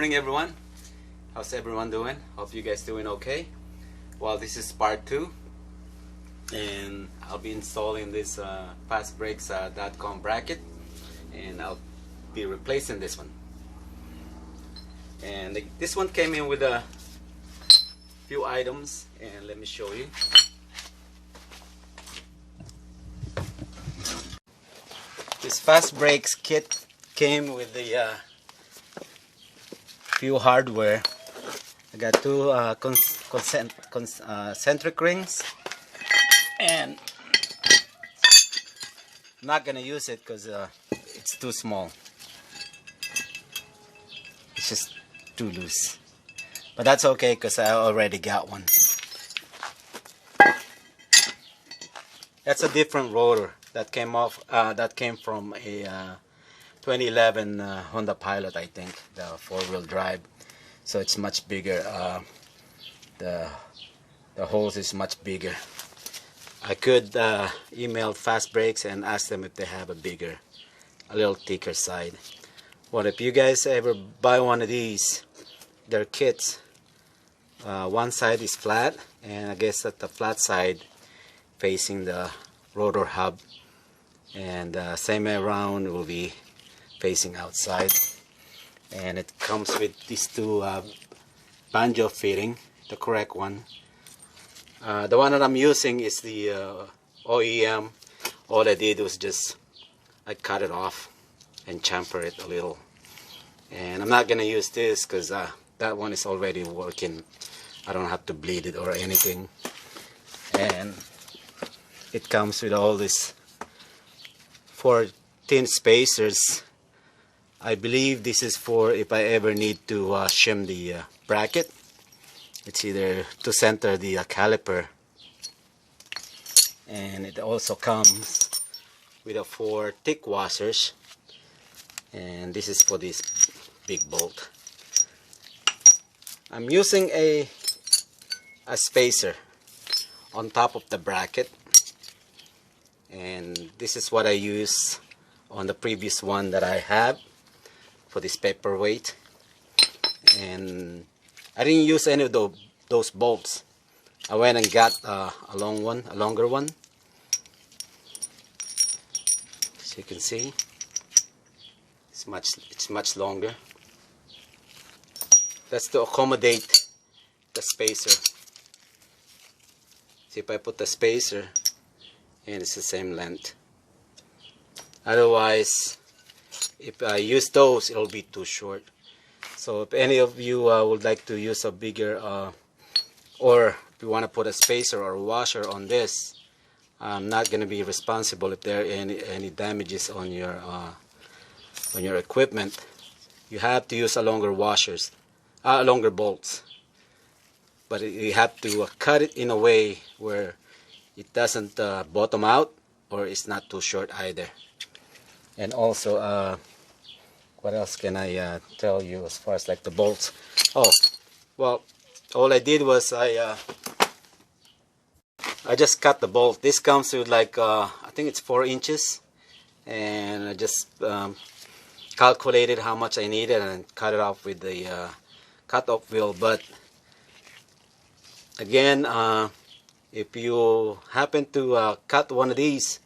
morning everyone. How's everyone doing? Hope you guys doing okay. Well, this is part 2 and I'll be installing this Fastbrakes.com bracket, and I'll be replacing this one. And this one came in with a few items, and let me show you. This Fastbrakes kit came with the few hardware. I got two concentric rings, and I'm not gonna use it because it's too small. It's just too loose, but that's okay because I already got one. That's a different rotor that came from a 2011 Honda Pilot, I think, the 4-wheel drive. So it's much bigger. The hose is much bigger. I could email Fastbrakes and ask them if they have a little thicker side. Well, if you guys ever buy one of these, their kits, one side is flat, and I guess that the flat side facing the rotor hub, and same around will be facing outside. And it comes with these two banjo fitting, the correct one. The one that I'm using is the OEM. All I did was I cut it off and chamfer it a little. And I'm not gonna use this because that one is already working. I don't have to bleed it or anything. And it comes with all these 4 thin spacers. I believe this is for if I ever need to shim the bracket. It's either to center the caliper. And it also comes with 4 thick washers. And this is for this big bolt. I'm using a spacer on top of the bracket. And this is what I use on the previous one that I have for this paperweight. And I didn't use any of those bolts. I went and got a longer one. As you can see, it's much longer. That's to accommodate the spacer. See, if I put the spacer, and it's the same length. Otherwise, if I use those, it'll be too short. So if any of you would like to use a bigger, or if you want to put a spacer or a washer on this, I'm not going to be responsible if there are any damages on your equipment. You have to use a longer bolts, but you have to cut it in a way where it doesn't bottom out, or it's not too short either. And also, what else can I tell you as far as like the bolts? Oh, well, all I did was I just cut the bolt. This comes with like I think it's 4 inches, and I just calculated how much I needed and cut it off with the cut-off wheel. But again, if you happen to cut one of these,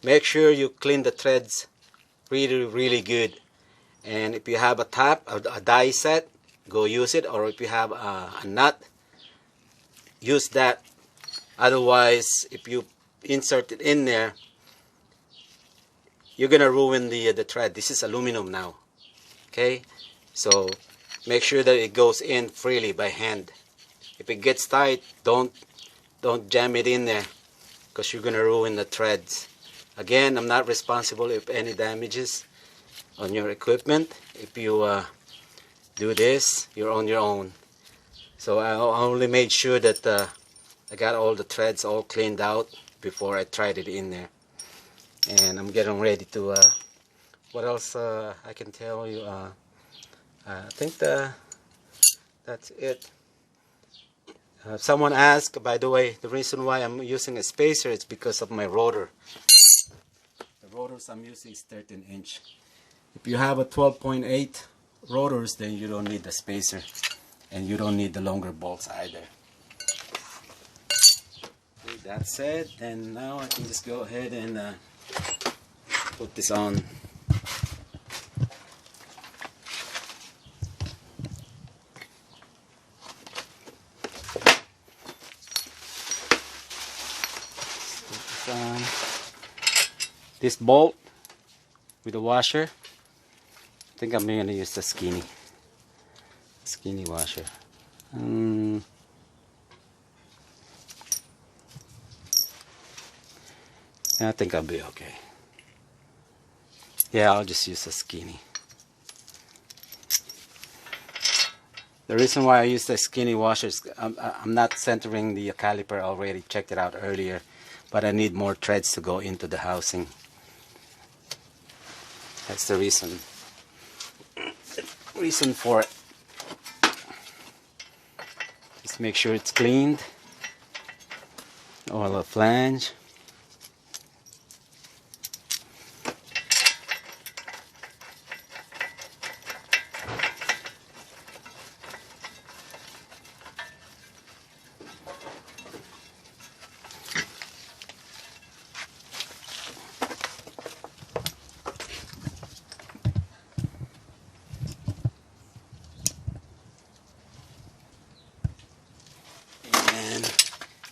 make sure you clean the threads really good. And if you have a die set, go use it. Or if you have a nut, use that. Otherwise, if you insert it in there, you're gonna ruin the thread. This is aluminum now. Okay, so make sure that it goes in freely by hand. If it gets tight, don't jam it in there, because you're gonna ruin the threads. Again, I'm not responsible if any damages on your equipment. If you do this, you're on your own. So I only made sure that I got all the threads all cleaned out before I tried it in there. And I'm getting ready to what else I can tell you. I think that's it. Someone asked, by the way, the reason why I'm using a spacer is because of my rotor. The rotors I'm using is 13 inch. If you have a 12.8 rotors, then you don't need the spacer, and you don't need the longer bolts either. With that said, then now I can just go ahead and put this on. This bolt with the washer, I think I'm going to use the skinny washer. I think I'll be okay. Yeah, I'll just use the skinny. The reason why I use the skinny washer is I'm not centering the caliper. I already checked it out earlier, but I need more threads to go into the housing. That's the reason for it. Just make sure it's cleaned, all the flange.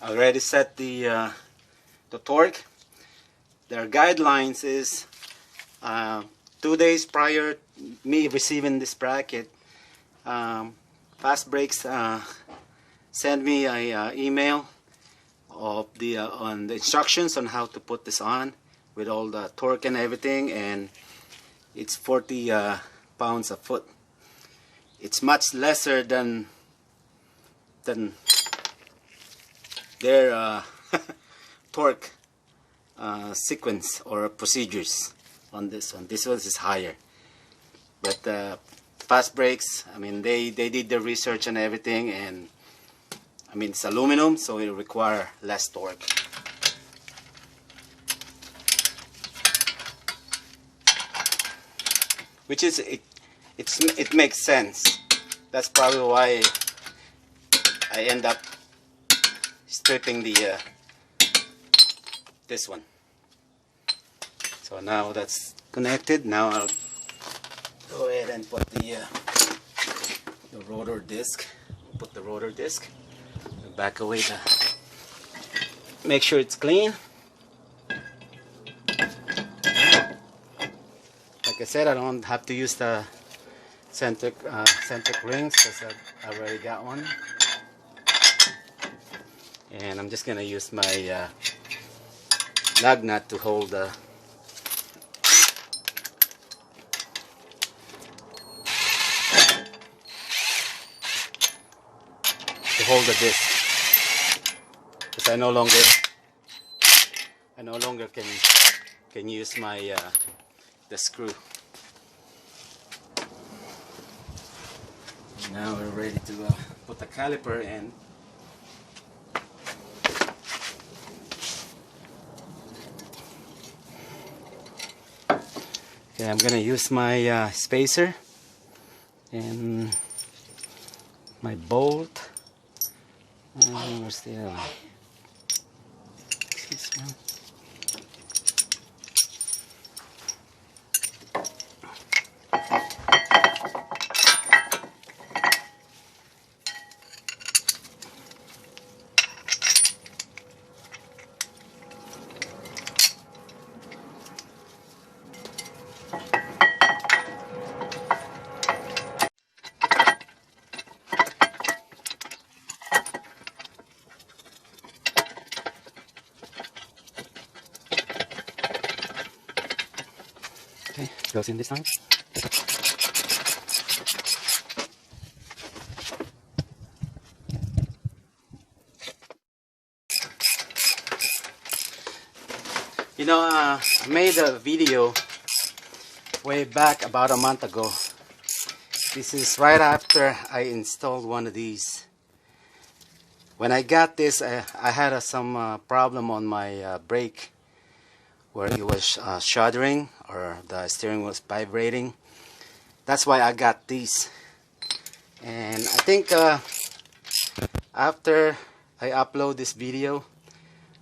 I already set the torque. Their guidelines is 2 days prior me receiving this bracket, Fastbrakes sent me a email of the on the instructions on how to put this on with all the torque and everything, and it's 40 pounds a foot. It's much lesser than their torque sequence or procedures on this one. This one is higher, but Fastbrakes, I mean, they did the research and everything, and I mean, it's aluminum, so it'll require less torque. Which is it makes sense. That's probably why I end up stripping the this one. So now that's connected. Now I'll go ahead and put the rotor disc. Put the rotor disc. Back away the. Make sure it's clean. Like I said, I don't have to use the centric rings because I already got one. And I'm just gonna use my lug nut to hold the disc, because I no longer can use my the screw. Now we're ready to put the caliper in. Okay, I'm gonna use my spacer and my bolt. Where's the other one? This one. Okay, goes in this time. You know, I made a video way back about a month ago. This is right after I installed one of these. When I got this, I had some problem on my brake, where it was shuddering, or the steering was vibrating, that's why I got these. And I think after I upload this video,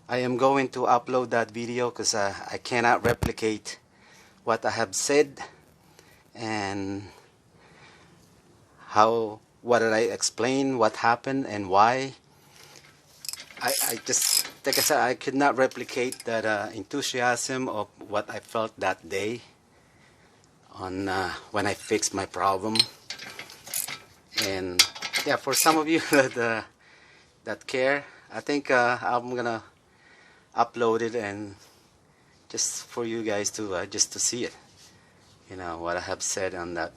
I am going to upload that video because I cannot replicate what I have said and what did I explain, what happened and why. I just, like I said, I could not replicate that enthusiasm of what I felt that day on when I fixed my problem. And yeah, for some of you that care, I think I'm gonna upload it and just for you guys to just to see it, you know, what I have said on that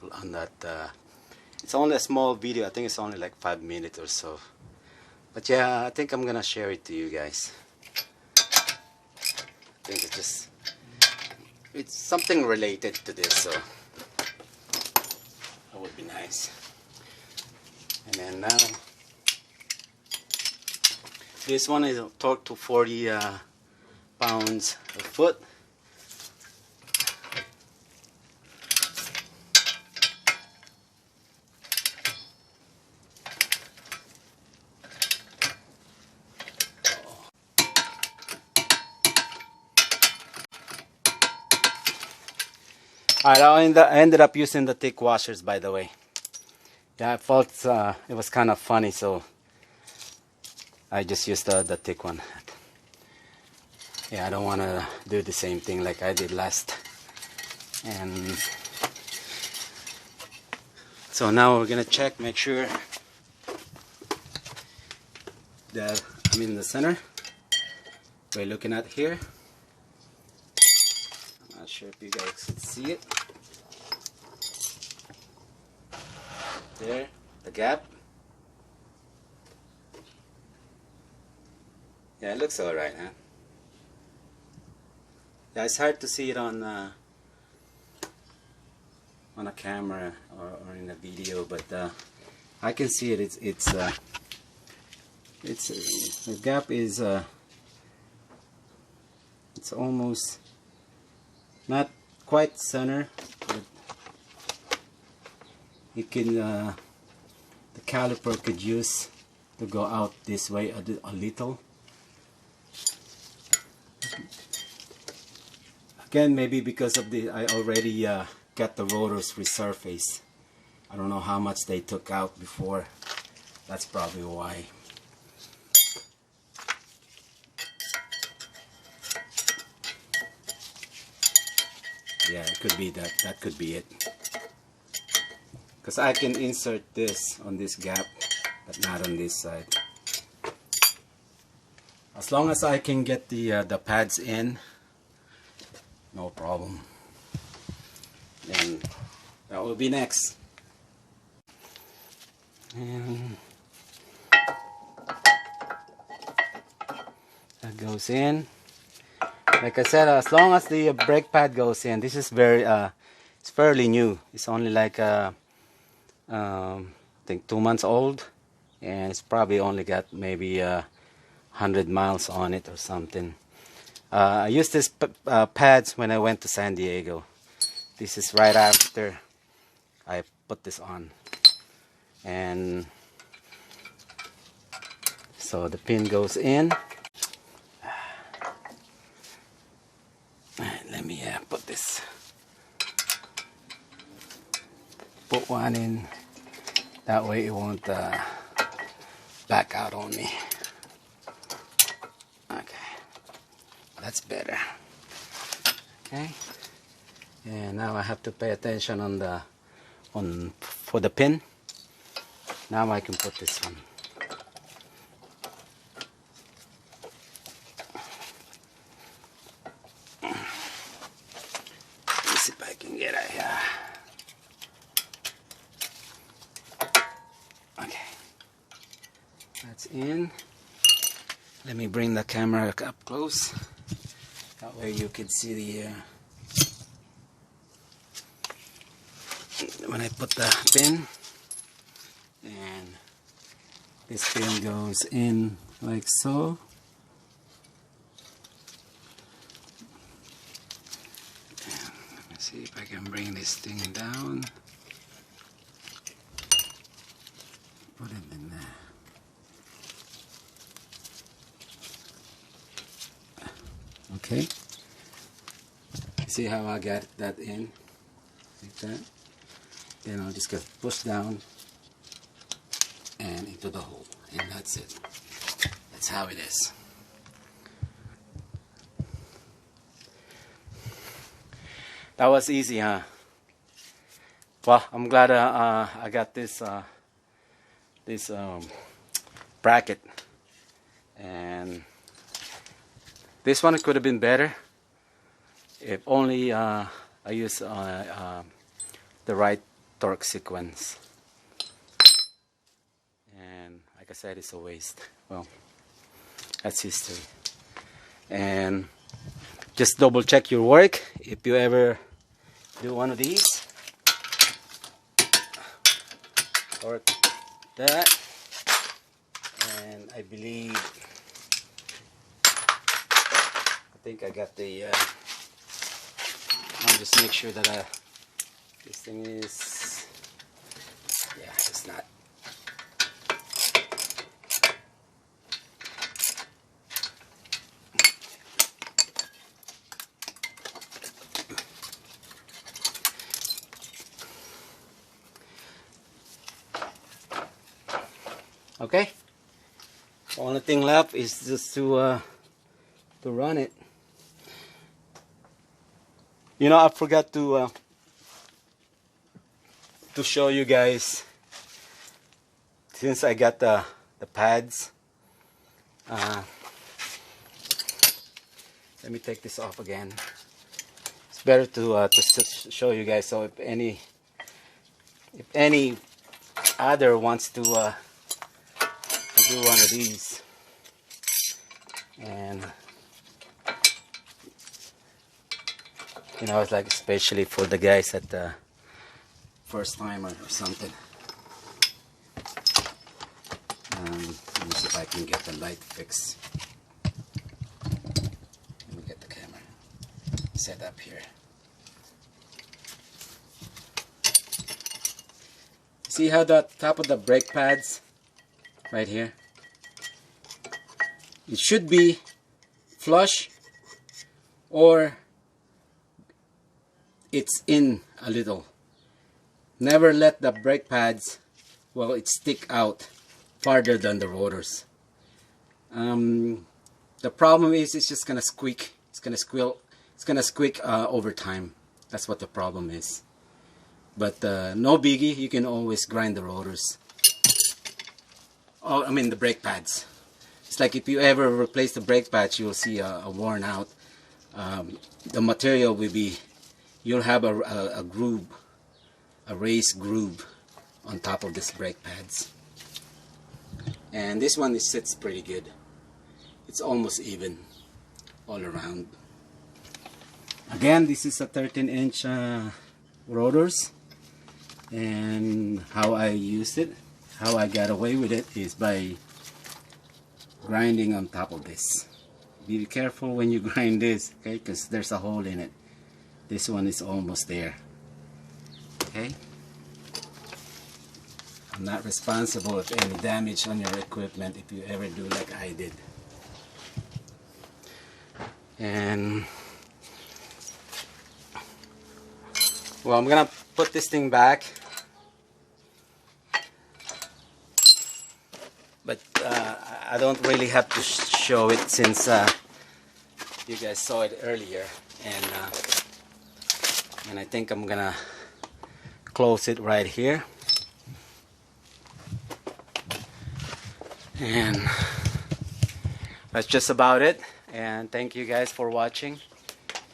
it's only a small video. I think it's only like 5 minutes or so, but yeah, I think I'm gonna share it to you guys. I think it's something related to this, so that would be nice. And then now this one is torqued to 40 pounds a foot. Alright, I ended up using the thick washers, by the way. Yeah, I felt it was kind of funny, so I just used the thick one. Yeah, I don't want to do the same thing like I did last. And so now we're gonna check, make sure that I'm in the center. We're looking at here. I'm not sure if you guys can see it. There, the gap. Yeah, it looks alright, huh? Yeah, it's hard to see it on a camera or in a video, but I can see it. The gap is it's almost not quite center, but it can the caliper could use to go out this way a little. Again, maybe because of I already got the rotors resurfaced. I don't know how much they took out before. That's probably why. Yeah, it could be that. That could be it. Because I can insert this on this gap, but not on this side. As long as I can get the pads in, no problem. Then that will be next. And that goes in. Like I said, as long as the brake pad goes in, this is it's fairly new. It's only like I think 2 months old, and it's probably only got maybe 100 miles on it or something. I used this pads when I went to San Diego. This is right after I put this on, and so the pin goes in. Let me put this. Put one in. That way it won't back out on me. Okay, that's better. Okay, and now I have to pay attention for the pin. Now I can put this one. Let's see if I can get it here. Okay, that's in. Let me bring the camera up close. That way you can see the when I put the pin, and this pin goes in like so. And let me see if I can bring this thing down. Put it in there. Okay. See how I got that in? Like that. Then I'll just get pushed down and into the hole. And that's it. That's how it is. That was easy, huh? Well, I'm glad I got this bracket, and this one could have been better if only I used the right torque sequence. And like I said, it's a waste. Well, that's history. And just double check your work if you ever do one of these. Or that. And I believe, I think I got the, I'll just make sure that this thing is, yeah, it's not. Okay, the only thing left is just to run it. You know, I forgot to show you guys, since I got the pads. Let me take this off again. It's better to show you guys, so if any other wants to do one of these, and you know, it's like especially for the guys at the first timer or something. Let me see if I can get the light fixed. Let me get the camera set up here. See how the top of the brake pads right here, it should be flush or it's in a little. Never let the brake pads, well, it stick out farther than the rotors. The problem is it's just gonna squeak. It's gonna squeal. It's gonna squeak over time. That's what the problem is. But no biggie. You can always grind the rotors. Oh, I mean the brake pads. It's like if you ever replace the brake pads, you'll see a worn out. The material will be, you'll have a groove, a raised groove on top of this brake pads. And this one, it sits pretty good. It's almost even all around. Again, this is a 13-inch rotors, and how I used it, how I got away with it, is by grinding on top of this. Be careful when you grind this, okay, because there's a hole in it. This one is almost there. Okay, I'm not responsible if any damage on your equipment if you ever do like I did. And well, I'm gonna put this thing back, but I don't really have to show it since you guys saw it earlier, and I think I'm gonna close it right here. And that's just about it, and thank you guys for watching.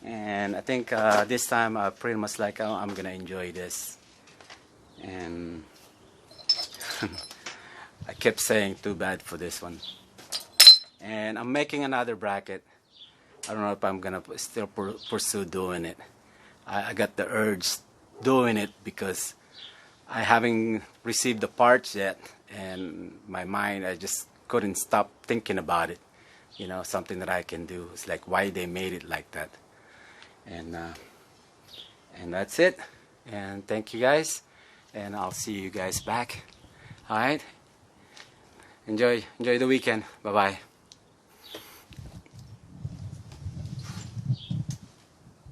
And I think this time I pretty much like I'm gonna enjoy this. And I kept saying too bad for this one. And I'm making another bracket. I don't know if I'm gonna still pursue doing it. I got the urge doing it because I haven't received the parts yet, and my mind, I just couldn't stop thinking about it. You know, something that I can do. It's like why they made it like that. And that's it. And thank you guys, and I'll see you guys back. All right, Enjoy the weekend. Bye bye.